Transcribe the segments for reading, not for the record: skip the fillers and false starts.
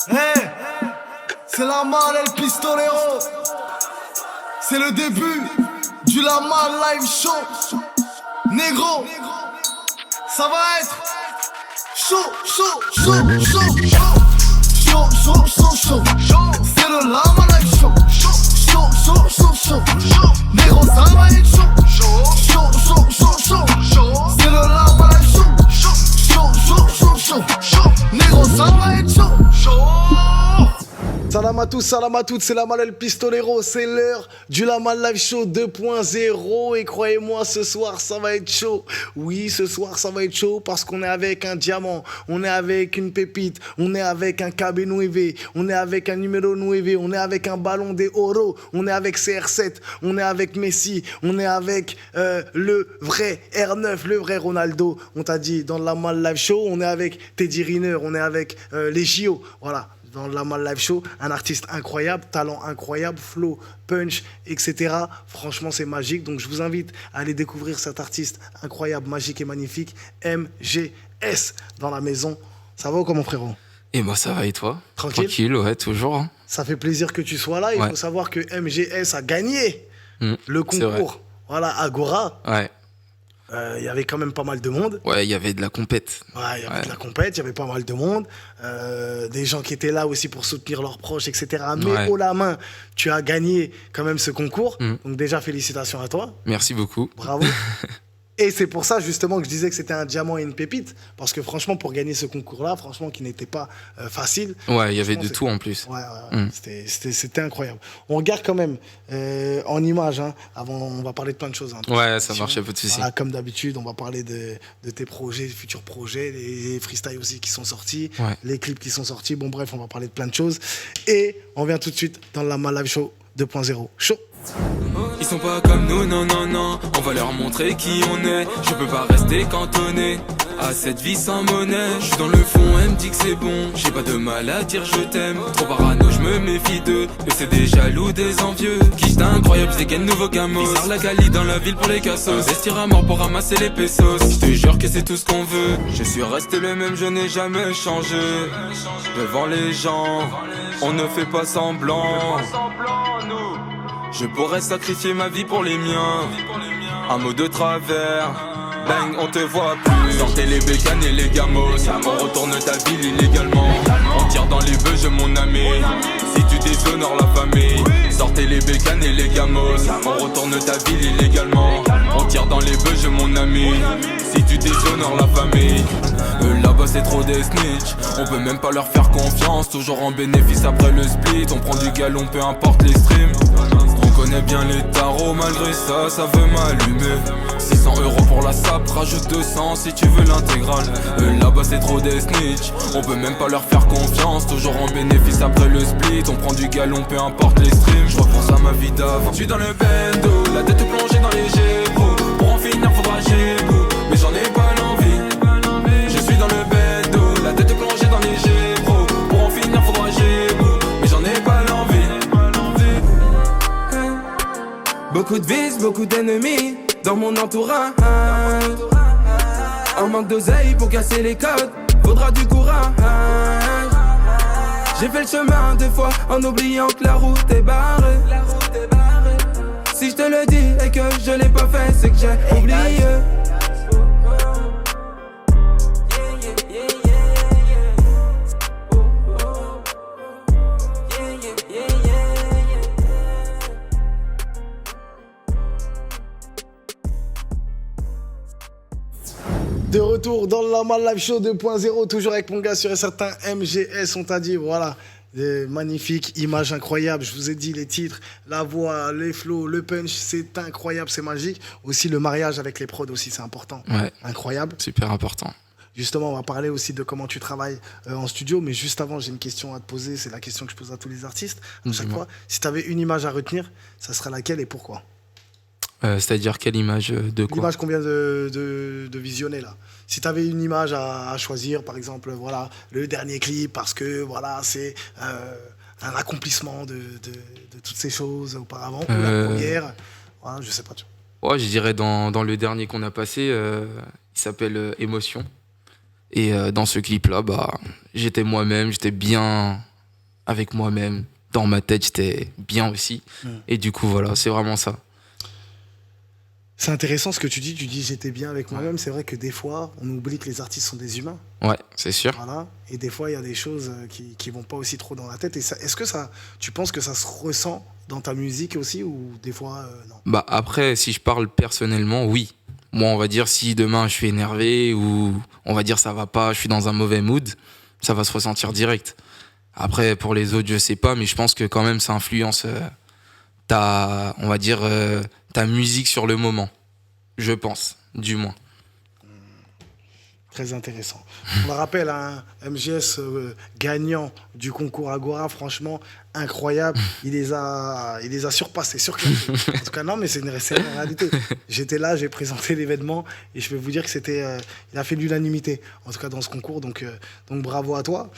Hey, c'est la malle El Pistolero. C'est le début du La Malle Live Show. Négro, ça va être chaud, chaud, chaud, chaud, chaud, chaud, chaud, chaud, chaud. C'est le La Malle Live Show. Chaud, chaud, chaud, chaud. Négro, ça va être chaud. Chaud, chaud, chaud, chaud. C'est le La Malle Live Show. Chaud, chaud, chaud, chaud. Négro, ça va être chaud. Salam à tous, salam à toutes, c'est la Malle El Pistolero, c'est l'heure du La Malle Live Show 2.0 et croyez-moi, ce soir ça va être chaud. Oui, ce soir ça va être chaud parce qu'on est avec un diamant, on est avec une pépite, on est avec un KB Nueve, on est avec un numéro Nueve, on est avec un ballon des Oro, on est avec CR7, on est avec Messi, on est avec le vrai R9, le vrai Ronaldo. On t'a dit dans le La Malle Live Show, on est avec Teddy Riner, on est avec les JO, voilà. Dans le La Malle Live Show, un artiste incroyable, talent incroyable, flow, punch, etc. Franchement, c'est magique. Donc, je vous invite à aller découvrir cet artiste incroyable, magique et magnifique, MGS, dans la maison. Ça va ou comment, frérot? Et moi, ça va, et toi? Tranquille, ouais, toujours. Hein. Ça fait plaisir que tu sois là. Il faut savoir que MGS a gagné le concours. Voilà, Agora. Ouais. Il y avait quand même pas mal de monde. Ouais, il y avait de la compète. Ouais, il y avait de la compète, il y avait pas mal de monde. Des gens qui étaient là aussi pour soutenir leurs proches, etc. Mais haut la main, tu as gagné quand même ce concours. Donc déjà, félicitations à toi. Merci beaucoup. Bravo. Et c'est pour ça justement que je disais que c'était un diamant et une pépite. Parce que franchement, pour gagner ce concours-là, franchement, qui n'était pas facile. Ouais, il y avait de tout en plus. Ouais. C'était incroyable. On regarde quand même en images. Hein. Avant, on va parler de plein de choses. Hein, ouais, ça marche, pas de soucis. Voilà, comme d'habitude, on va parler de tes projets, futurs projets, les freestyles aussi qui sont sortis, les clips qui sont sortis. Bon, bref, on va parler de plein de choses. Et on vient tout de suite dans le La Malle Live Show 2.0. Chaud. Ils sont pas comme nous, non, non, non. On va leur montrer qui on est. Je peux pas rester cantonné à cette vie sans monnaie. Je suis dans le fond, elle me dit que c'est bon. J'ai pas de mal à dire je t'aime. Trop parano, je me méfie d'eux. Et c'est des jaloux, des envieux. Qui c'est incroyable, c'est quel nouveau camos. Bizarre la gali dans la ville pour les cassos. Vestir à mort pour ramasser les pesos. Je te jure que c'est tout ce qu'on veut. Je suis resté le même, je n'ai jamais changé. Devant les gens, on ne fait pas semblant. Je pourrais sacrifier ma vie pour les miens. Un mot de travers. Bang, on te voit plus. Sortez les bécanes et les gamos. On retourne ta ville illégalement. On tire dans les beuges mon ami. Si tu déshonores la famille. Sortez les bécanes et les gamos. On retourne ta ville illégalement. On tire dans les beuges mon ami. Si tu déshonores la famille. Là-bas c'est trop des snitch. On peut même pas leur faire confiance. Toujours en bénéfice après le split. On prend du galon peu importe les streams. On connaît bien les tarots, malgré ça, ça veut m'allumer. 600 € pour la sape, rajoute 200 si tu veux l'intégrale. Là-bas c'est trop des snitch, on peut même pas leur faire confiance. Toujours en bénéfice après le split, on prend du galon, peu importe les streams. Je repense à ma vie d'avant. Je suis dans le bendo, la tête plongée dans les gémeaux. Pour en finir faudra gémeaux, mais j'en ai pas l'envie. Je suis dans le bendo, la tête plongée dans les gémeaux. Pour en finir faudra gémeaux, mais j'en ai pas l'envie. Beaucoup de vices, beaucoup d'ennemis dans mon entourage. Un manque d'oseille pour casser les codes, faudra du courage. J'ai fait le chemin deux fois en oubliant que la route est barrée. Si je te le dis et que je l'ai pas fait, c'est que j'ai oublié. De retour dans le La Malle Live Show 2.0, toujours avec mon gars sûr et certain MGS, on t'a dit, voilà, magnifique, image incroyable, je vous ai dit les titres, la voix, les flows, le punch, c'est incroyable, c'est magique. Aussi le mariage avec les prods aussi, c'est important, incroyable. Super important. Justement, on va parler aussi de comment tu travailles en studio, mais juste avant, j'ai une question à te poser, c'est la question que je pose à tous les artistes, à chaque fois. Si tu avais une image à retenir, ça serait laquelle et pourquoi? C'est-à-dire quelle image de quoi? L'image qu'on vient de visionner là. Si tu avais une image à choisir, par exemple, voilà, le dernier clip, parce que voilà, c'est un accomplissement de toutes ces choses auparavant, ou la première, voilà, je sais pas. Ouais, je dirais dans le dernier qu'on a passé, il s'appelle Émotion. Et dans ce clip-là, j'étais moi-même, j'étais bien avec moi-même. Dans ma tête, j'étais bien aussi. Et du coup, voilà, c'est vraiment ça. C'est intéressant ce que tu dis j'étais bien avec moi-même. C'est vrai que des fois, on oublie que les artistes sont des humains. Ouais, c'est sûr. Voilà. Et des fois, il y a des choses qui vont pas aussi trop dans la tête. Et est-ce que tu penses que ça se ressent dans ta musique aussi ou des fois, non? Bah après, si je parle personnellement, oui. Moi, on va dire si demain je suis énervé ou on va dire ça va pas, je suis dans un mauvais mood, ça va se ressentir direct. Après, pour les autres, je sais pas, mais je pense que quand même ça influence on va dire, ta musique sur le moment. Je pense, du moins. Très intéressant. On le rappelle, hein, MGS gagnant du concours Agora, franchement, incroyable. Il les a surpassés, surclassés. En tout cas, non, mais c'est une réalité. J'étais là, j'ai présenté l'événement et je peux vous dire que il a fait l'unanimité, en tout cas dans ce concours. Donc bravo à toi.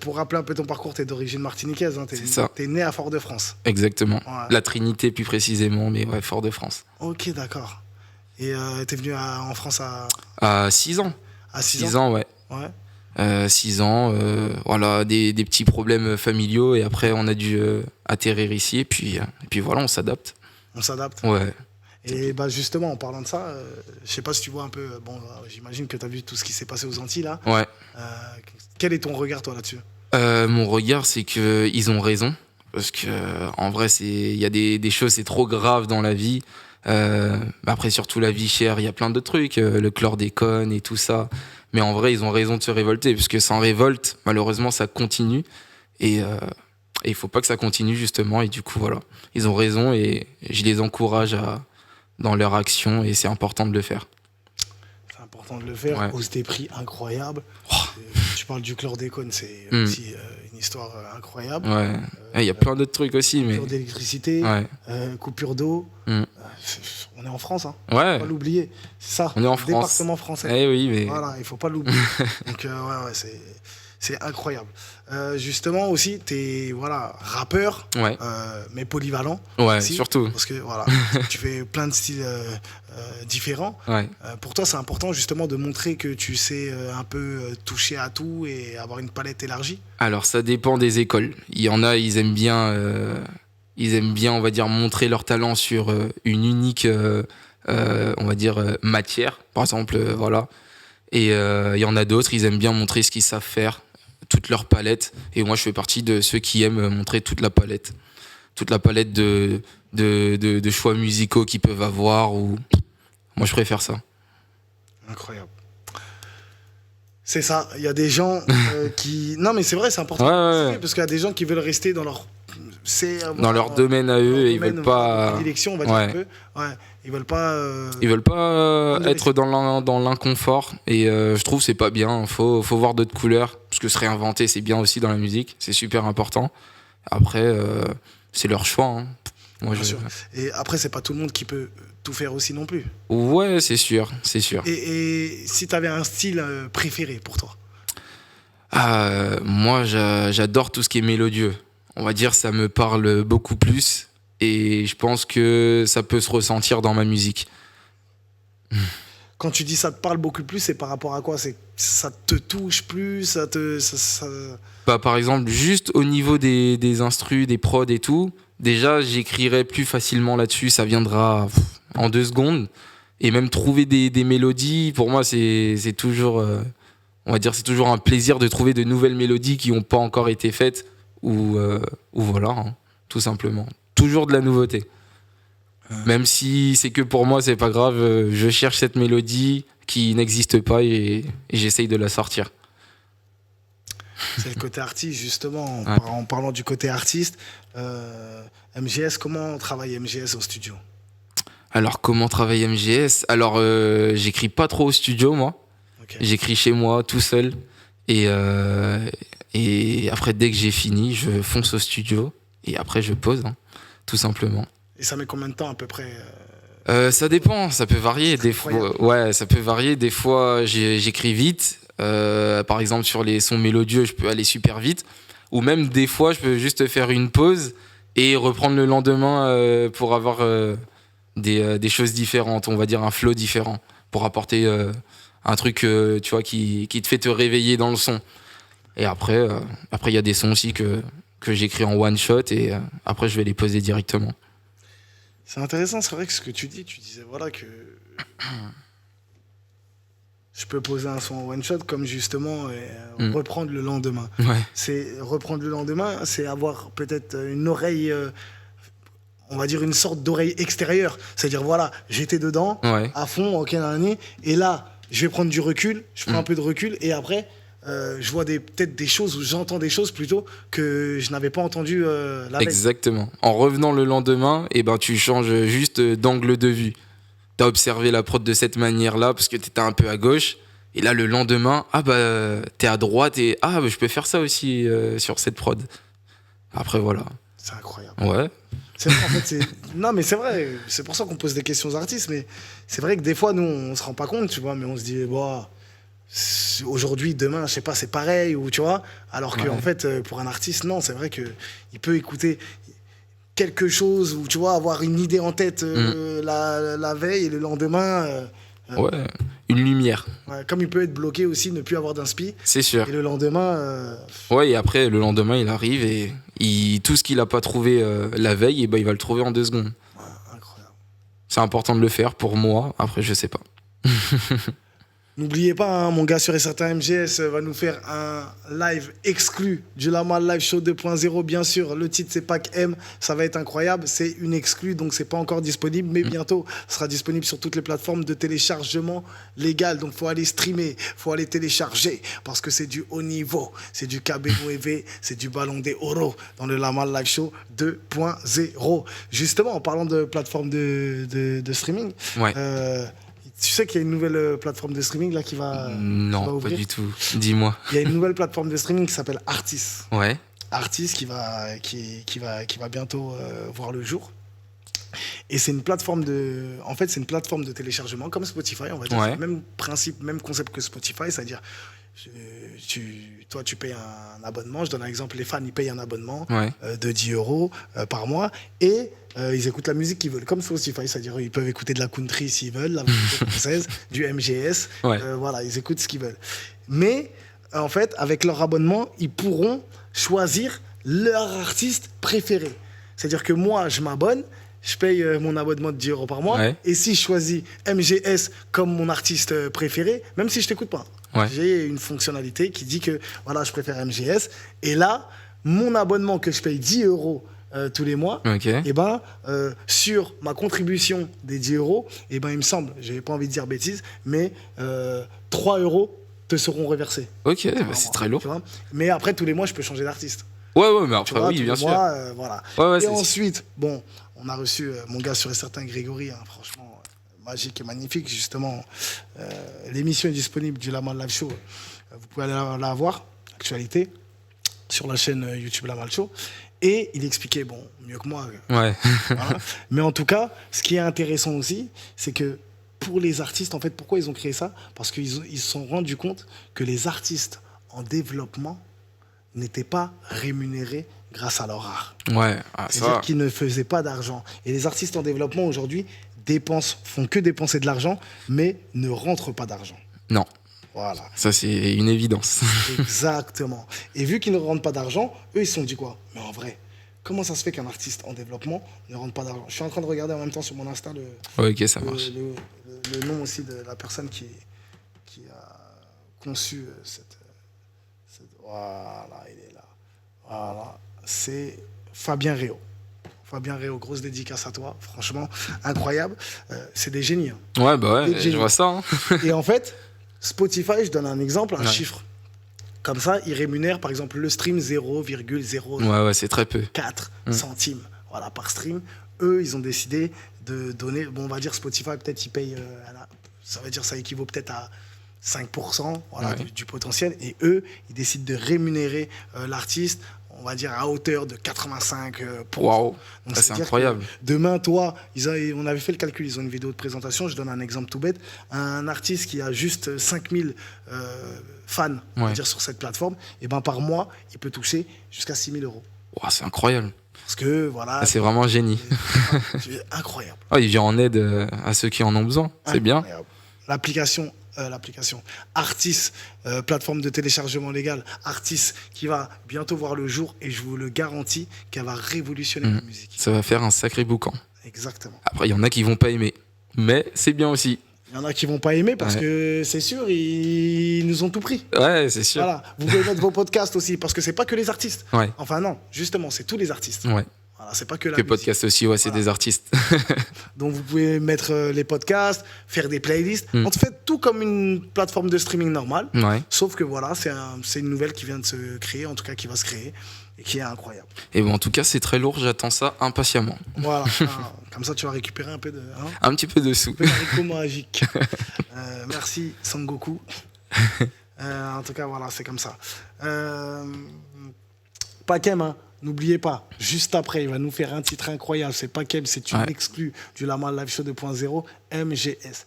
Pour rappeler un peu ton parcours, tu es d'origine martiniquaise. Hein, c'est ça. Tu es né à Fort-de-France. Exactement. Ouais. La Trinité, plus précisément, mais ouais, Fort-de-France. Ok, d'accord. Et tu es venu en France à 6 ans. À 6 ans, ouais. Ouais. 6 ans, voilà, des petits problèmes familiaux et après on a dû atterrir ici et puis voilà, on s'adapte. On s'adapte. Ouais. Et bah justement, en parlant de ça, je sais pas si tu vois un peu, bon, j'imagine que tu as vu tout ce qui s'est passé aux Antilles là. Ouais. Quel est ton regard toi là-dessus? Mon regard, c'est qu'ils ont raison parce que en vrai, il y a des choses, c'est trop grave dans la vie. Après, surtout la vie chère, il y a plein d'autres trucs, le chlordécone et tout ça. Mais en vrai, ils ont raison de se révolter, parce que sans révolte, malheureusement, ça continue. Et il faut pas que ça continue, justement. Et du coup, voilà, ils ont raison et je les encourage dans leur action et c'est important de le faire. C'est important de le faire. Ouais. Hausse des prix incroyable. Tu parles du chlordécone, c'est aussi une histoire incroyable. Ouais. Il y a plein d'autres trucs aussi. Coupure Mais... d'électricité, coupure d'eau. On est en France, hein. Ouais. Faut pas l'oublier. C'est ça. On est en France. Département français. Eh oui, mais... Voilà, il faut pas l'oublier. Donc ouais, c'est incroyable. Justement aussi, t'es rappeur, Ouais. mais polyvalent. Ouais, aussi, surtout. Parce que voilà, tu fais plein de styles différents. Ouais. Pour toi, c'est important justement de montrer que tu sais un peu toucher à tout et avoir une palette élargie. Alors, ça dépend des écoles. Il y en a, ils aiment bien, on va dire, montrer leur talent sur une unique, on va dire, matière. Par exemple, voilà. Et il y en a d'autres, ils aiment bien montrer ce qu'ils savent faire, toute leur palette. Et moi, je fais partie de ceux qui aiment montrer toute la palette de choix musicaux qu'ils peuvent avoir. Ou... Moi, je préfère ça. Incroyable. C'est ça. Il y a des gens qui... Non, mais c'est vrai, c'est important. Ouais. Parce qu'il y a des gens qui veulent rester dans leur... dans leur domaine à eux, et ils veulent pas... Prédilection, on va dire un peu. Ouais. Ils veulent pas... Ils veulent pas être dans l'inconfort. Et je trouve que c'est pas bien. Faut voir d'autres couleurs. Parce que se réinventer, c'est bien aussi dans la musique. C'est super important. Après, c'est leur choix. Hein. Moi, bien sûr. Et après, c'est pas tout le monde qui peut tout faire aussi non plus. Ouais, c'est sûr. Et si t'avais un style préféré pour toi? Moi, j'adore tout ce qui est mélodieux. On va dire, ça me parle beaucoup plus. Et je pense que ça peut se ressentir dans ma musique. Quand tu dis ça te parle beaucoup plus, c'est par rapport à quoi? Ça te touche plus? Bah, par exemple, juste au niveau des instrus, des prods et tout, déjà, j'écrirai plus facilement là-dessus. Ça viendra en 2 secondes. Et même trouver des mélodies, pour moi, c'est toujours... on va dire, c'est toujours un plaisir de trouver de nouvelles mélodies qui n'ont pas encore été faites. Ou voilà, hein, tout simplement. Toujours de la nouveauté. Même si c'est que pour moi, c'est pas grave, je cherche cette mélodie qui n'existe pas et j'essaye de la sortir. C'est le côté artiste, justement. Ouais. En parlant du côté artiste, MGS, comment travaille MGS au studio? Alors, comment travaille MGS? Alors, j'écris pas trop au studio, moi. Okay. J'écris chez moi, tout seul. Et après, dès que j'ai fini, je fonce au studio. Et après, je pose, hein, tout simplement. Et ça met combien de temps à peu près Ça dépend, ça peut varier. Des fois, ouais, ça peut varier. Des fois, j'écris vite. Par exemple, sur les sons mélodieux, je peux aller super vite. Ou même, des fois, je peux juste faire une pause et reprendre le lendemain pour avoir des choses différentes. On va dire un flow différent. Pour apporter un truc tu vois, qui te fait te réveiller dans le son. Et après, il y a des sons aussi que j'écris en one shot et après je vais les poser directement. C'est intéressant, c'est vrai que ce que tu disais voilà que je peux poser un son en one shot comme justement reprendre le lendemain. Ouais. C'est reprendre le lendemain, c'est avoir peut-être une oreille, on va dire une sorte d'oreille extérieure. C'est-à-dire voilà, j'étais dedans, à fond, ok, nanani, et là, je vais prendre du recul, je prends un peu de recul, et après, je vois peut-être des choses, ou j'entends des choses plutôt que je n'avais pas entendues la veille. Exactement. En revenant le lendemain, tu changes juste d'angle de vue. T'as observé la prod de cette manière-là parce que t'étais un peu à gauche. Et là, le lendemain, t'es à droite et je peux faire ça aussi sur cette prod. Après, voilà. C'est incroyable. Ouais. C'est vrai, en fait, non, mais c'est vrai. C'est pour ça qu'on pose des questions aux artistes. Mais c'est vrai que des fois, nous, on se rend pas compte, tu vois. Mais on se dit, aujourd'hui, demain, je sais pas, c'est pareil, ou tu vois. Alors que, en fait, pour un artiste, non, c'est vrai qu'il peut écouter quelque chose, ou tu vois, avoir une idée en tête la veille et le lendemain. Une lumière. Ouais, comme il peut être bloqué aussi, ne plus avoir d'inspi. C'est sûr. Et le lendemain. Et après, le lendemain, il arrive et tout ce qu'il a pas trouvé la veille, il va le trouver en 2 secondes. Ouais, incroyable. C'est important de le faire pour moi. Après, je sais pas. N'oubliez pas, hein, mon gars sur certain MGS va nous faire un live exclu du Lamal Live Show 2.0. Bien sûr, le titre c'est Pack M, ça va être incroyable. C'est une exclue, donc c'est pas encore disponible, mais bientôt sera disponible sur toutes les plateformes de téléchargement légal. Donc faut aller streamer, faut aller télécharger, parce que c'est du haut niveau, c'est du KB9EV, c'est du Ballon des Oro dans le Lamal Live Show 2.0. Justement, en parlant de plateforme de streaming, tu sais qu'il y a une nouvelle plateforme de streaming là qui va Non, pas du tout. Dis-moi. Il y a une nouvelle plateforme de streaming qui s'appelle Artis. Ouais. Artis qui va bientôt voir le jour. Et c'est une plateforme de téléchargement comme Spotify, on va dire. C'est le même principe, même concept que Spotify, c'est-à-dire toi tu payes un abonnement. Je donne un exemple, les fans ils payent un abonnement de 10 € par mois et ils écoutent la musique qu'ils veulent, comme Spotify, c'est-à-dire ils peuvent écouter de la country s'ils veulent, la musique française, du MGS, voilà, ils écoutent ce qu'ils veulent. Mais en fait, avec leur abonnement, ils pourront choisir leur artiste préféré. C'est-à-dire que moi, je m'abonne, je paye mon abonnement de 10 € par mois, et si je choisis MGS comme mon artiste préféré, même si je t'écoute pas, j'ai une fonctionnalité qui dit que voilà, je préfère MGS, et là, mon abonnement que je paye 10 € tous les mois, sur ma contribution des 10 €, il me semble, je n'ai pas envie de dire bêtises, mais 3 € te seront reversés. Ok, c'est très lourd. Mais après, tous les mois, je peux changer d'artiste. Ouais, mais après, oui, bien sûr. Voilà. Et ensuite, on a reçu mon gars sur un certain Grégory, franchement, magique et magnifique, justement. L'émission est disponible du Lamal Live Show. Vous pouvez aller la voir, actualité, sur la chaîne YouTube Lamal Show. Et il expliquait, mieux que moi. Voilà. Mais en tout cas, ce qui est intéressant aussi, c'est que pour les artistes, en fait, pourquoi ils ont créé ça ? Parce qu'ils se sont rendus compte que les artistes en développement n'étaient pas rémunérés grâce à leur art. C'est-à-dire qu'ils ne faisaient pas d'argent. Et les artistes en développement, aujourd'hui, font que dépenser de l'argent, mais ne rentrent pas d'argent. Non. Voilà. Ça, c'est une évidence. Exactement. Et vu qu'ils ne rentrent pas d'argent, eux, ils se sont dit quoi ? Mais en vrai, comment ça se fait qu'un artiste en développement ne rentre pas d'argent ? Je suis en train de regarder en même temps sur mon Insta ça marche. Le nom aussi de la personne qui a conçu cette... Voilà, il est là. Voilà, c'est Fabien Réau. Fabien Réau, grosse dédicace à toi. Franchement, incroyable. C'est des génies. Hein. Je vois ça. Hein. Et en fait... Spotify, je donne un exemple, un chiffre. Comme ça, ils rémunèrent par exemple le stream 0,0 c'est très peu. 4 centimes par stream. Eux, ils ont décidé de donner, on va dire Spotify, peut-être ils payent, ça veut dire ça équivaut peut-être à 5% du potentiel. Et eux, ils décident de rémunérer l'artiste, on va dire à hauteur de 85%. Waouh, c'est incroyable. Demain, toi, on avait fait le calcul, ils ont une vidéo de présentation, je donne un exemple tout bête. Un artiste qui a juste 5000 fans on va dire, sur cette plateforme, et par mois, il peut toucher jusqu'à 6 000 €. Wow, c'est incroyable. Parce que voilà. C'est vraiment un génie. C'est incroyable. Il vient en aide à ceux qui en ont besoin. C'est bien. L'application Artis, plateforme de téléchargement légal, Artis, qui va bientôt voir le jour et je vous le garantis qu'elle va révolutionner la musique. Ça va faire un sacré boucan. Exactement. Après, il y en a qui vont pas aimer, mais c'est bien aussi. Il y en a qui vont pas aimer parce que c'est sûr, ils nous ont tout pris. Ouais, c'est sûr. Voilà. Vous pouvez mettre vos podcasts aussi parce que c'est pas que les artistes. Ouais. Enfin non, justement, c'est tous les artistes. Ouais. Voilà, c'est pas que la Que musique. podcast aussi, ouais, c'est des artistes. Donc vous pouvez mettre les podcasts, faire des playlists. En fait, tout comme une plateforme de streaming normale. Ouais. Sauf que voilà, c'est une nouvelle qui vient de se créer, en tout cas qui va se créer et qui est incroyable. Et bon, en tout cas, c'est très lourd, j'attends ça impatiemment. Voilà. Comme ça, tu vas récupérer un peu de. Un petit peu de sous. Un peu d'haricots magiques. Merci Sangoku. En tout cas, voilà, c'est comme ça. Pakem, hein, n'oubliez pas, juste après, il va nous faire un titre incroyable. C'est Pakem, c'est une exclue du Lamal Live Show 2.0, MGS.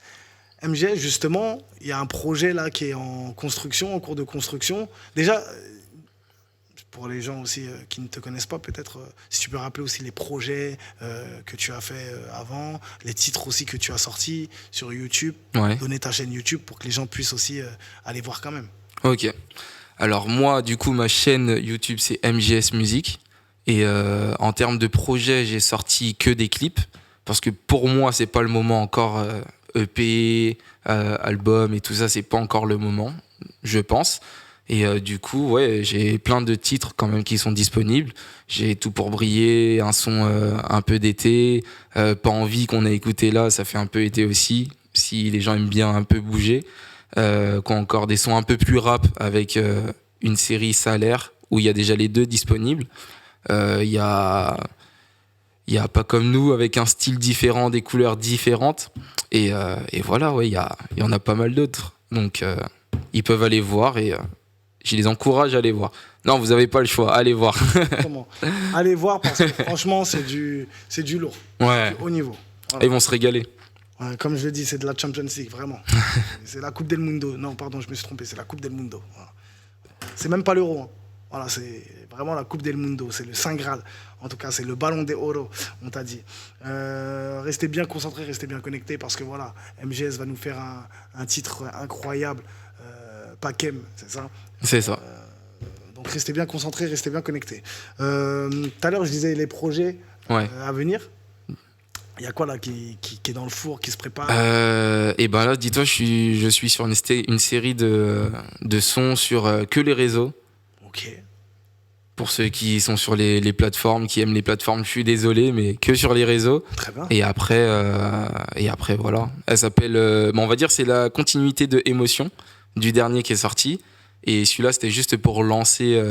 MGS, justement, il y a un projet là qui est en construction, en cours de construction. Déjà, pour les gens aussi qui ne te connaissent pas, peut-être, si tu peux rappeler aussi les projets que tu as fait avant, les titres aussi que tu as sortis sur YouTube, donner ta chaîne YouTube pour que les gens puissent aussi aller voir quand même. Ok. Alors moi, du coup, ma chaîne YouTube, c'est MGS Music. Et en termes de projets, j'ai sorti que des clips. Parce que pour moi, c'est pas le moment encore EP, album et tout ça, c'est pas encore le moment, je pense. Et du coup, ouais, j'ai plein de titres quand même qui sont disponibles. J'ai Tout pour briller, un son un peu d'été, Pas envie qu'on a écouté là, ça fait un peu été aussi, si les gens aiment bien un peu bouger. Quoi encore, des sons un peu plus rap avec une série Salaire, où il y a déjà les deux disponibles. Il y a Pas comme nous, avec un style différent, des couleurs différentes. Et voilà, ouais, il y en a pas mal d'autres. Donc, ils peuvent aller voir et je les encourage à aller voir. Non, vous n'avez pas le choix, allez voir. Allez voir parce que franchement, c'est du lourd. Ouais. C'est du haut niveau. Voilà. Ils vont se régaler. Ouais, comme je le dis, c'est de la Champions League, vraiment. C'est la Coupe del Mundo. Non, pardon, je me suis trompé, c'est la Coupe del Mundo. Voilà. C'est même pas l'Euro. Hein. Voilà, c'est vraiment la Coupe del Mundo. C'est le Saint Graal. En tout cas, c'est le Ballon d'Oro, on t'a dit. Restez bien concentrés, restez bien connectés parce que voilà, MGS va nous faire un titre incroyable. Pakem, c'est ça? C'est ça. Donc restez bien concentrés, restez bien connectés. Tout à l'heure, je disais les projets à venir. Il y a quoi là qui est dans le four, qui se prépare? Et ben là, dis-toi, je suis sur une série de sons sur que les réseaux. Ok. Pour ceux qui sont sur les plateformes, qui aiment les plateformes, je suis désolé, mais que sur les réseaux. Très bien. Et après, voilà. Elle s'appelle, on va dire, c'est la continuité de Émotion, du dernier qui est sorti. Et celui-là, c'était juste pour lancer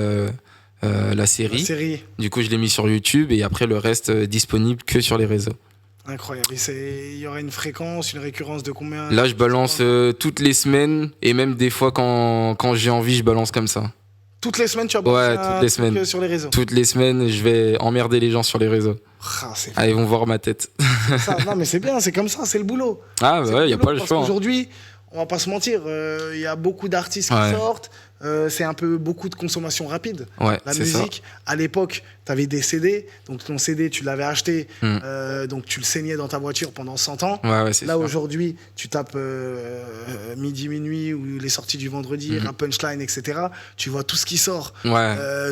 la série. Du coup, je l'ai mis sur YouTube et après, le reste disponible que sur les réseaux. Incroyable. Il y aura une fréquence, une récurrence de combien? Là, je balance toutes les semaines et même des fois, quand j'ai envie, je balance comme ça. Toutes les semaines, tu as balancé toutes les semaines. Sur les réseaux? Toutes les semaines, je vais emmerder les gens sur les réseaux. Ils vont voir ma tête. Non, mais c'est bien, c'est comme ça, c'est le boulot. Ah, ouais, il n'y a pas le choix. Aujourd'hui, on va pas se mentir, il y a beaucoup d'artistes qui sortent. C'est un peu beaucoup de consommation rapide. La musique, à l'époque, tu avais des CD. Donc ton CD, tu l'avais acheté. Donc tu le saignais dans ta voiture pendant 100 ans. Là, aujourd'hui, tu tapes midi, minuit ou les sorties du vendredi, rap punchline, etc. Tu vois tout ce qui sort.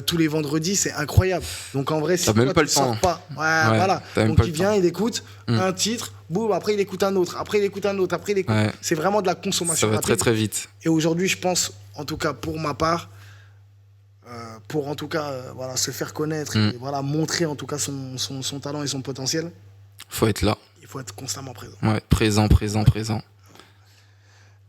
Tous les vendredis, c'est incroyable. Donc en vrai, si toi, tu sors pas, voilà. Donc il vient, il écoute un titre. Boum, après il écoute un autre, après il écoute un autre, après il écoute. C'est vraiment de la consommation rapide. Ça va très très vite. Et aujourd'hui, je pense, en tout cas pour ma part, pour en tout cas se faire connaître et montrer en tout cas son talent et son potentiel. Faut être là. Il faut être constamment présent. Présent.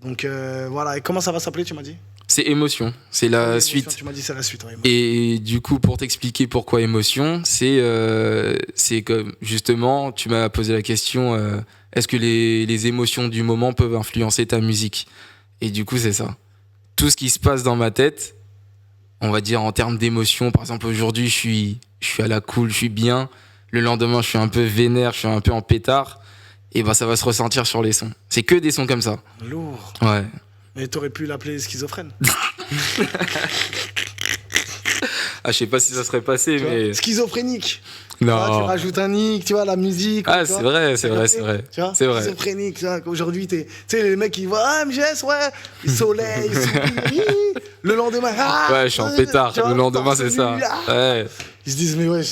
Donc voilà, et comment ça va s'appeler, tu m'as dit? C'est Émotion, c'est la suite. Tu m'as dit c'est la suite. Et du coup, pour t'expliquer pourquoi Émotion, c'est comme justement, tu m'as posé la question, est-ce que les émotions du moment peuvent influencer ta musique? Et du coup, c'est ça. Tout ce qui se passe dans ma tête, on va dire en termes d'émotions, par exemple aujourd'hui, je suis à la cool, je suis bien. Le lendemain, je suis un peu vénère, je suis un peu en pétard. Et ça va se ressentir sur les sons. C'est que des sons comme ça. Lourd. Ouais. Mais t'aurais pu l'appeler schizophrène. Ah, je sais pas si ça serait passé, Tu vois, mais. schizophrénique. Tu vois, tu Non. rajoutes un nick, tu vois, la musique. Ah, tu vois. c'est vrai, c'est T'as vrai, capté c'est vrai. Tu vois, C'est vrai. schizophrénique. Tu vois, aujourd'hui, tu sais, les mecs, ils voient, ah, MGS, ouais, soleil, sourire. Le lendemain, ah, Ouais, je suis en pétard. tu vois, Le lendemain, c'est torse ça. nu, ah. Ouais. Ils se disent, mais ouais,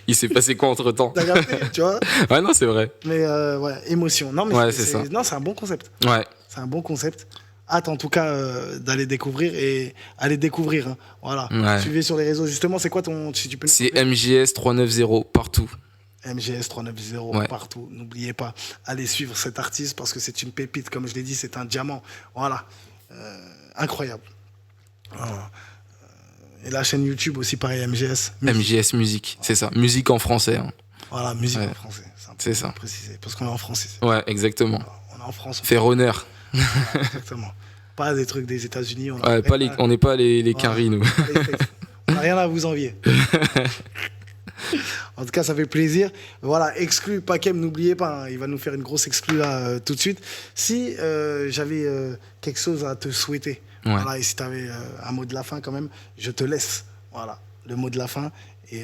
Il s'est passé quoi entre temps? t'as capté, tu vois. Ouais, non, c'est vrai. Mais ouais, émotion. Non, mais Ouais, c'est ça. Non, c'est un bon concept. Ouais. C'est un bon concept. Hâte en tout cas d'aller découvrir et aller découvrir. Hein. Voilà. Ouais. Suivez sur les réseaux. Justement, c'est quoi ton. Si tu peux nous C'est trouver MGS 390 partout. MGS 390 Ouais. partout. N'oubliez pas, allez suivre cet artiste parce que c'est une pépite, comme je l'ai dit, c'est un diamant. Voilà. Incroyable. Voilà. Et la chaîne YouTube aussi, pareil, MGS. MGS Musique, c'est ça. Musique en français. Hein. Voilà, musique Ouais. en français. C'est ça. Préciser, parce qu'on est en français. Ouais, exactement. On est en France. Faire honneur. Voilà, exactement. Pas des trucs des États-Unis. Ouais, on n'est pas les quinries, nous. On n'a rien à vous envier. En tout cas, ça fait plaisir. Voilà, exclu Pakem, n'oubliez pas, hein, il va nous faire une grosse exclue là tout de suite. Si j'avais quelque chose à te souhaiter, Ouais. voilà, et si tu avais un mot de la fin quand même, je te laisse. Voilà, le mot de la fin. Et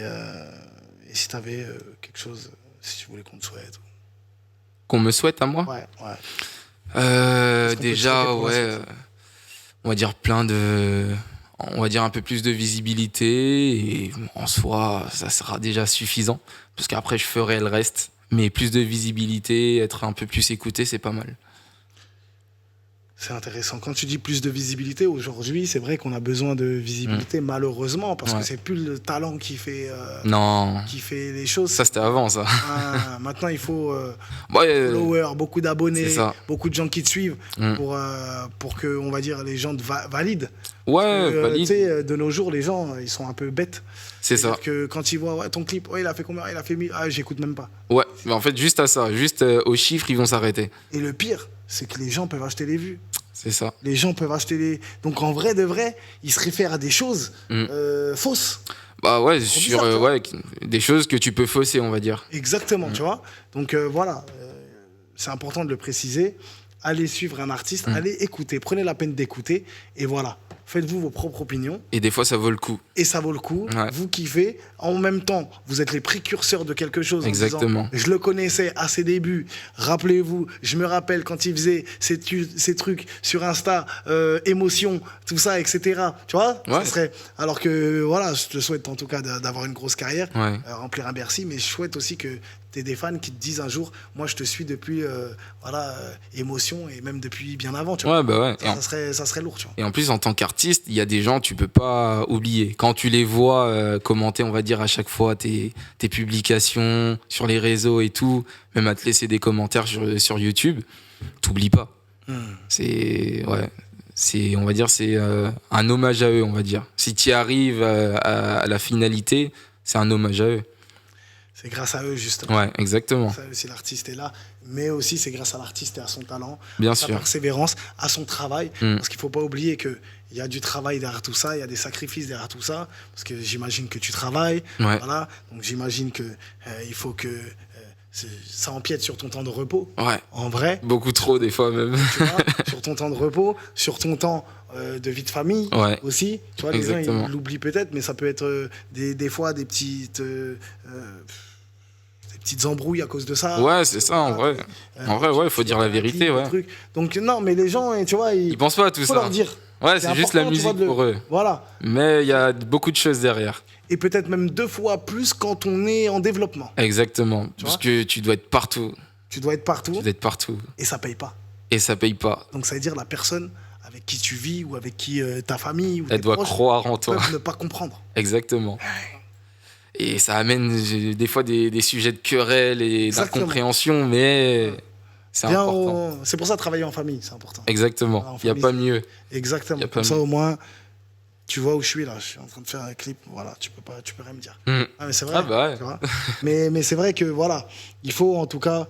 si tu avais quelque chose, si tu voulais qu'on te souhaite. Qu'on me souhaite à moi? Ouais, ouais. Qu'est-ce qu'on peut te Déjà, souhaiter pour la ouais. suite On va dire on va dire un peu plus de visibilité et en soi, ça sera déjà suffisant parce qu'après je ferai le reste. Mais plus de visibilité, être un peu plus écouté, c'est pas mal. C'est intéressant. Quand tu dis plus de visibilité, aujourd'hui, c'est vrai qu'on a besoin de visibilité, malheureusement, parce que Ouais. c'est plus le talent qui fait Non, les choses. ça c'était avant ça. Maintenant, il faut Ouais, followers, beaucoup d'abonnés, c'est ça. beaucoup de gens qui te suivent Mm. pour que, on va dire, les gens te valident. Ouais, Parce que, tu valide. sais, de nos jours, les gens, ils sont un peu bêtes. C'est ça. C'est-à-dire que quand ils voient ouais, ton clip, ouais, il a fait combien? Il a fait 1000. Ah, j'écoute même pas. Ouais, mais en fait, juste à ça, juste aux chiffres, ils vont s'arrêter. Et le pire, c'est que les gens peuvent acheter les vues. C'est ça. Les gens peuvent acheter les. Donc en vrai de vrai, ils se réfèrent à des choses Mm. fausses. Bah ouais, Trop sur bizarre, tu vois. ouais, des choses que tu peux fausser, on va dire. Exactement, tu vois. Donc voilà, c'est important de le préciser. Allez suivre un artiste, allez écouter, prenez la peine d'écouter et voilà. Faites-vous vos propres opinions Et des fois, ça vaut le coup. et ça vaut le coup. Ouais. Vous kiffez. En même temps, vous êtes les précurseurs de quelque chose. en Exactement. disant, je le connaissais à ses débuts. Rappelez-vous, je me rappelle quand il faisait ces trucs sur Insta, émotion, tout ça, etc. Tu vois Ouais. Ça serait. Alors que voilà, je te souhaite en tout cas d'avoir une grosse carrière, Ouais. remplir un Bercy, mais je souhaite aussi que tu aies des fans qui te disent un jour, moi je te suis depuis émotion et même depuis bien avant. Tu vois Ouais, bah ouais. ça serait lourd, tu vois. Et en plus, en tant qu'artiste, il y a des gens, tu peux pas oublier. Quand tu les vois commenter, on va dire, à chaque fois tes publications sur les réseaux et tout, même à te laisser des commentaires sur YouTube, t'oublies pas. Ouais. On va dire, c'est un hommage à eux, on va dire. Si tu arrives à la finalité, c'est un hommage à eux. C'est grâce à eux, justement. Ouais, exactement. Ça, si l'artiste est là, mais aussi c'est grâce à l'artiste et à son talent, Bien à sa sûr. persévérance, à son travail. Mm. Parce qu'il ne faut pas oublier qu'il y a du travail derrière tout ça, il y a des sacrifices derrière tout ça. Parce que j'imagine que tu travailles. Ouais. Voilà. Donc j'imagine que il faut que ça empiète sur ton temps de repos. Ouais. En vrai, Beaucoup trop, des fois même. tu vois, sur ton temps de repos, sur ton temps de vie de famille Ouais. aussi. Tu vois, les Exactement. gens ils l'oublient peut-être, mais ça peut être des fois des petites embrouilles à cause de ça. Ouais, c'est ça, en vrai. En vrai, ouais, faut dire la vérité, ouais. Trucs. Donc non, mais les gens, tu vois, Ils pensent pas à tout faut ça. leur dire. Ouais, c'est juste la important, tu vois, musique pour eux. Voilà. Mais il y a beaucoup de choses derrière. Et peut-être même 2 fois plus quand on est en développement. Exactement. Parce vois que tu dois être partout. Tu dois être partout Tu dois être partout. et ça paye pas. Et ça paye pas. Donc ça veut dire la personne avec qui tu vis ou avec qui ta famille ou Elle tes doit proches croire en toi. peuvent ne pas comprendre. Exactement. Et ça amène des fois des sujets de querelle et Exactement. d'incompréhension, mais c'est Bien, important. c'est pour ça travailler en famille, c'est important. Exactement. En Il n'y a famille, pas mieux. Exactement. Y a Comme pas ça mieux. au moins, tu vois où je suis là. Je suis en train de faire un clip. Voilà, tu peux rien me dire. Mm. Ah, mais c'est vrai. Ah bah ouais. tu vois. mais c'est vrai que voilà, il faut en tout cas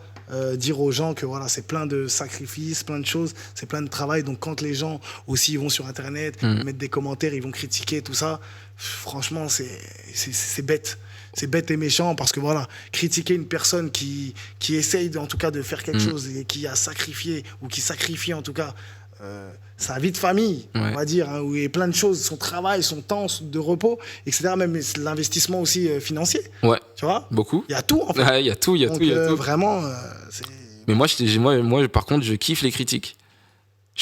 dire aux gens que voilà, c'est plein de sacrifices, plein de choses, c'est plein de travail. Donc quand les gens aussi vont sur Internet, mettre des commentaires, ils vont critiquer tout ça. Franchement, c'est bête. C'est bête et méchant parce que voilà, critiquer une personne qui essaye en tout cas de faire quelque chose et qui a sacrifié ou qui sacrifie en tout cas sa vie de famille, Ouais. on va dire, hein, où il y a plein de choses, son travail, son temps de repos, etc. Même l'investissement aussi financier, Ouais, tu vois. beaucoup. Il y a tout en fait. Ouais, il y a tout, il y a Donc, tout, il y a tout. vraiment, c'est... Mais moi, par contre, je kiffe les critiques.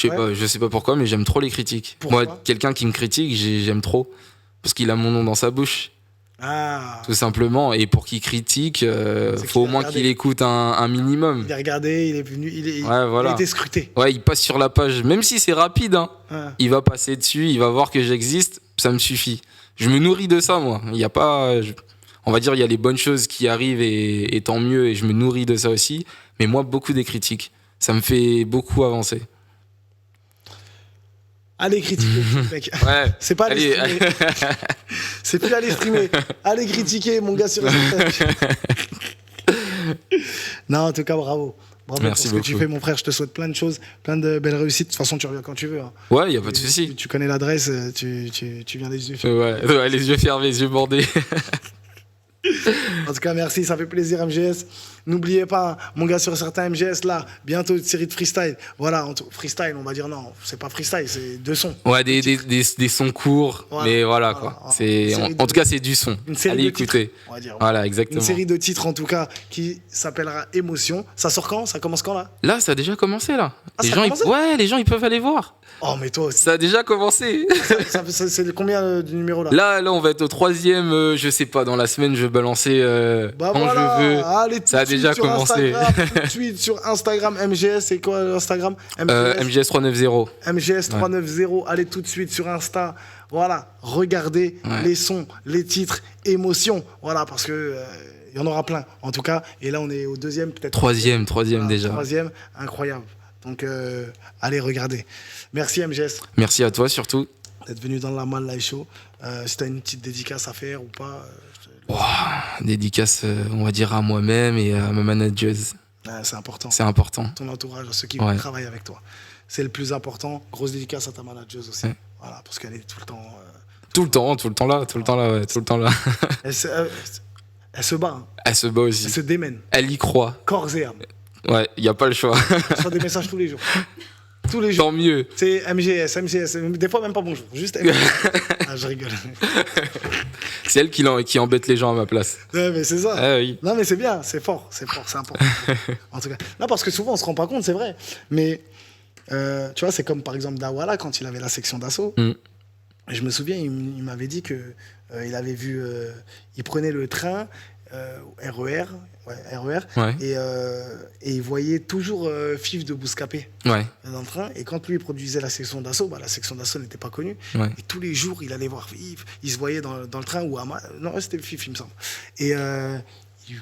Ouais. Je sais pas pourquoi, mais j'aime trop les critiques. Pourquoi Moi, quelqu'un qui me critique, j'aime trop. Parce qu'il a mon nom dans sa bouche, Ah, tout simplement. Et pour qu'il critique, qu'il faut au a moins regardé. qu'il écoute un minimum. il est regardé, il est venu, il Ouais, voilà. a été scruté. Ouais, il passe sur la page, même si c'est rapide, hein. Ah. Il va passer dessus, il va voir que j'existe, ça me suffit. Je me nourris de ça, moi. Il y a pas, on va dire, il y a les bonnes choses qui arrivent et tant mieux, et je me nourris de ça aussi. Mais moi, beaucoup des critiques, ça me fait beaucoup avancer. Allez critiquer, mec. Ouais. C'est pas aller Allez. streamer. C'est plus aller streamer. Allez critiquer, mon gars, sur Instagram. Non, en tout cas, bravo. Bravo Merci pour ce que tu beaucoup. fais, mon frère. Je te souhaite plein de choses, plein de belles réussites. De toute façon, tu reviens quand tu veux. Hein. Ouais, il y a pas de souci. Tu connais l'adresse, tu viens des yeux. Ouais, les yeux fermés, les yeux bordés. En tout cas, merci, ça fait plaisir, MGS. N'oubliez pas, hein, mon gars, sur certains MGS, là, bientôt une série de freestyle. Voilà, freestyle, on va dire non, c'est pas freestyle, c'est deux sons. Ouais, des sons courts, Voilà, mais voilà, voilà, quoi. voilà. C'est, Une série en tout cas, c'est du son. Une série Allez de titres, écouter. on va dire. Voilà, exactement. Une série de titres, en tout cas, qui s'appellera Émotion. Ça sort quand? Ça commence quand, là? Là, ça a déjà commencé, là. Ah, les ça a gens, commencé ouais, les gens, ils peuvent aller voir. Oh, mais toi aussi. Ça a déjà commencé. C'est combien du numéro, là? Là, on va être au 3e, je sais pas, dans la semaine, je vais balancer Bah quand voilà, je veux. allez tout Ça a de suite déjà sur commencé. Instagram, tout de suite sur Instagram, MGS, c'est quoi l'Instagram? MGS 390. MGS 390, allez tout de suite sur Insta. Voilà, regardez Ouais. les sons, les titres, émotions. Voilà, parce que il y en aura plein, en tout cas. Et là, on est au deuxième, peut-être. Troisième Voilà, déjà. Troisième, incroyable. Donc, allez, regardez. Merci, MGS, Merci à toi, surtout. d'être venu dans la Mal Live Show. Si tu as une petite dédicace à faire ou pas, Dédicace, on va dire, à moi-même et à ma manageuse. c'est important. C'est important. Ton entourage, à ceux qui Ouais. travaillent avec toi. C'est le plus important. Grosse dédicace à ta manageuse aussi. Ouais. Voilà, parce qu'elle est tout le temps. Tout le temps là, ouais, tout le temps là. Elle se bat, hein. Elle se bat Elle aussi. se démène, Elle y croit. corps et âme. Ouais, y a pas le choix. Elle reçoit des messages tous les jours. Tous les jours. Tant mieux. C'est MGS. Des fois, même pas bonjour. Juste MGS. Ah, je rigole. C'est elle qui embête les gens à ma place. Ouais, mais c'est ça. Ah oui. Non, mais c'est bien. C'est fort, c'est important. En tout cas. Non, parce que souvent, on se rend pas compte, c'est vrai. Mais, tu vois, c'est comme par exemple Dawala, quand il avait la section d'assaut. Mm. Je me souviens, il m'avait dit que il avait vu. Il prenait le train, RER. Ouais, RER. Ouais. Et il voyait toujours Fif de Bouscapé Ouais. dans le train. Et quand lui il produisait la section d'assaut, la section d'assaut n'était pas connue. Ouais. Et tous les jours, il allait voir Fif. Il se voyait dans le train ou non, c'était Fif, il me semble. Et il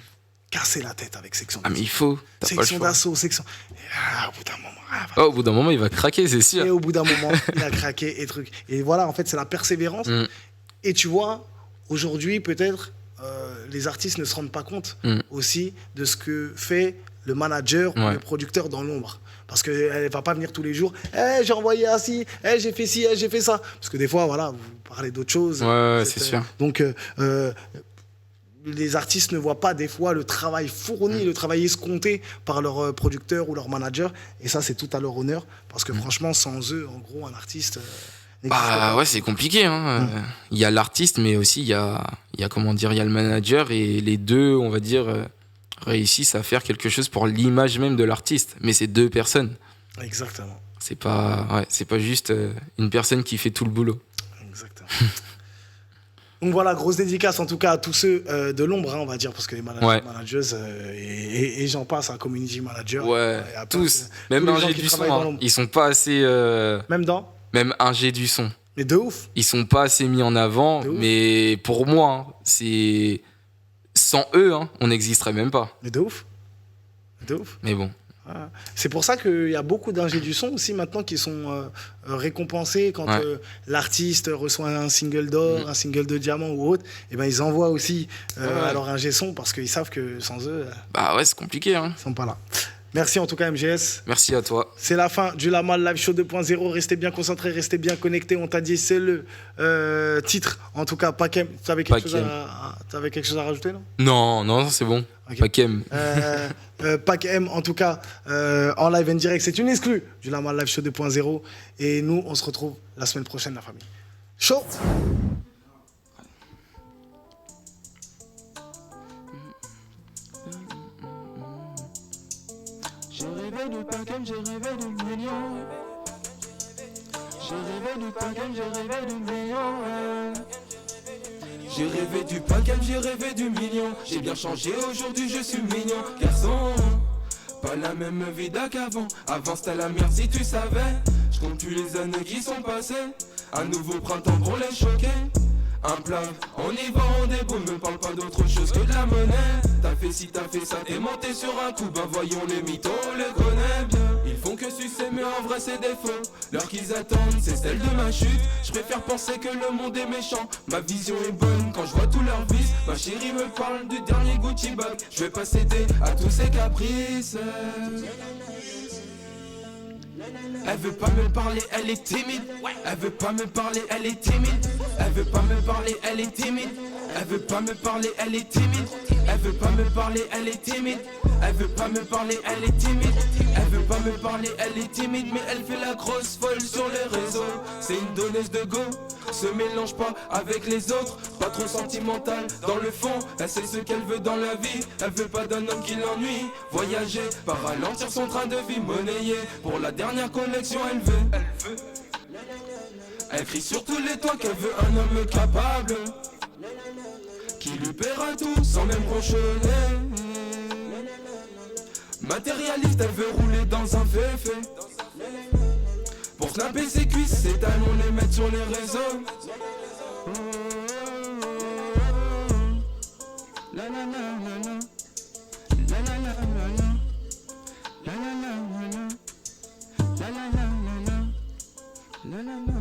cassait la tête avec section Ah, d'assaut. mais il faut. T'as pas le Section choix. d'assaut, section. Et, au bout d'un moment, Oh, au bout d'un moment, il va craquer, c'est et sûr. au bout d'un moment, il a craqué et truc. Et voilà, en fait, c'est la persévérance. Mm. Et tu vois, aujourd'hui, peut-être, les artistes ne se rendent pas compte Mm. aussi de ce que fait le manager ou Ouais. le producteur dans l'ombre. Parce qu'elle ne va pas venir tous les jours. J'ai envoyé ainsi, j'ai fait ci, j'ai fait ça. Parce que des fois, voilà, vous parlez d'autres choses. Ouais, Vous c'est êtes, sûr. Donc, les artistes ne voient pas des fois le travail fourni, le travail escompté par leur producteur ou leur manager. Et ça, c'est tout à leur honneur. Parce que franchement, sans eux, en gros, un artiste n'existe Bah pas. ouais, c'est compliqué. Hein. Il y a l'artiste, mais aussi il y a comment dire, il y a le manager et les deux, on va dire, réussissent à faire quelque chose pour l'image même de l'artiste. Mais c'est deux personnes. Exactement. C'est pas juste une personne qui fait tout le boulot. Exactement. Donc voilà, grosse dédicace en tout cas à tous ceux de l'ombre, hein, on va dire, parce que les Ouais. managers, et j'en passe, un community manager. Ouais, il y a tous. plein de- Même tous les gens ingé qui du son. travaillent dans Hein. l'ombre. Ils sont pas assez. Même dans, Même ingé du son. mais de ouf. Ils sont pas assez mis en avant. De ouf. Mais pour moi, hein, c'est. Sans eux, hein, on n'existerait même pas. Mais de ouf. De ouf. Mais bon. Voilà. C'est pour ça qu'il y a beaucoup d'ingés du son aussi maintenant qui sont récompensés quand Ouais. l'artiste reçoit un single d'or, un single de diamant ou autre. Et ben ils envoient aussi Ouais. à leur ingé son parce qu'ils savent que sans eux, Bah ouais, c'est compliqué. Hein. ils sont pas là. Merci en tout cas, MGS. Merci à toi. C'est la fin du Lamal Live Show 2.0. Restez bien concentrés, restez bien connectés. On t'a dit, c'est le titre. En tout cas, Pakem. Tu avais quelque chose à rajouter, non? Non, c'est bon. Okay. Pakem. Pakem, en tout cas, en live and direct. C'est une exclue du Lamal Live Show 2.0. Et nous, on se retrouve la semaine prochaine, la famille. Chaud! J'ai rêvé du Pakem, j'ai rêvé du million. J'ai rêvé du Pakem, j'ai rêvé du million. J'ai rêvé du Pakem, j'ai rêvé du million. J'ai bien changé aujourd'hui, je suis mignon. Garçon, pas la même vida qu'avant. Avant c'était la merde si tu savais. Je compte plus les années qui sont passées. Un nouveau printemps pour les choquer. Un plat, on y va, on déboule, me parle pas d'autre chose que de la monnaie. T'as fait ci, t'as fait ça, t'es monté sur un coup, bah voyons les mythos, on les connaît bien. Ils font que sucer, mais en vrai c'est des faux. L'heure qu'ils attendent, c'est celle de ma chute. Je préfère penser que le monde est méchant. Ma vision est bonne quand je vois tous leurs vices. Ma chérie me parle du dernier Gucci bag. Je vais pas céder à tous ses caprices. Elle veut pas me parler, elle est timide. Elle veut pas me parler, elle est timide. Elle veut pas me parler, elle est timide. Elle veut pas me parler, elle est timide. Elle veut pas me parler, elle est timide. Elle veut pas me parler, elle est timide. Elle veut pas me parler, elle est timide. Mais elle fait la grosse folle sur les réseaux. C'est une donneuse de go. Se mélange pas avec les autres. Pas trop sentimentale dans le fond. Elle sait ce qu'elle veut dans la vie. Elle veut pas d'un homme qui l'ennuie. Voyager, pas ralentir son train de vie. Monnayer pour la dernière connexion, elle veut. Elle crie sur tous les toits qu'elle veut un homme capable qui lui paiera tout sans même ronchonner. Matérialiste, elle veut rouler dans un féfé. Pour snapper ses cuisses, ses talons les mettre sur les réseaux. La la la la la. La la la la la. La la la la la. La la la la la. La la la.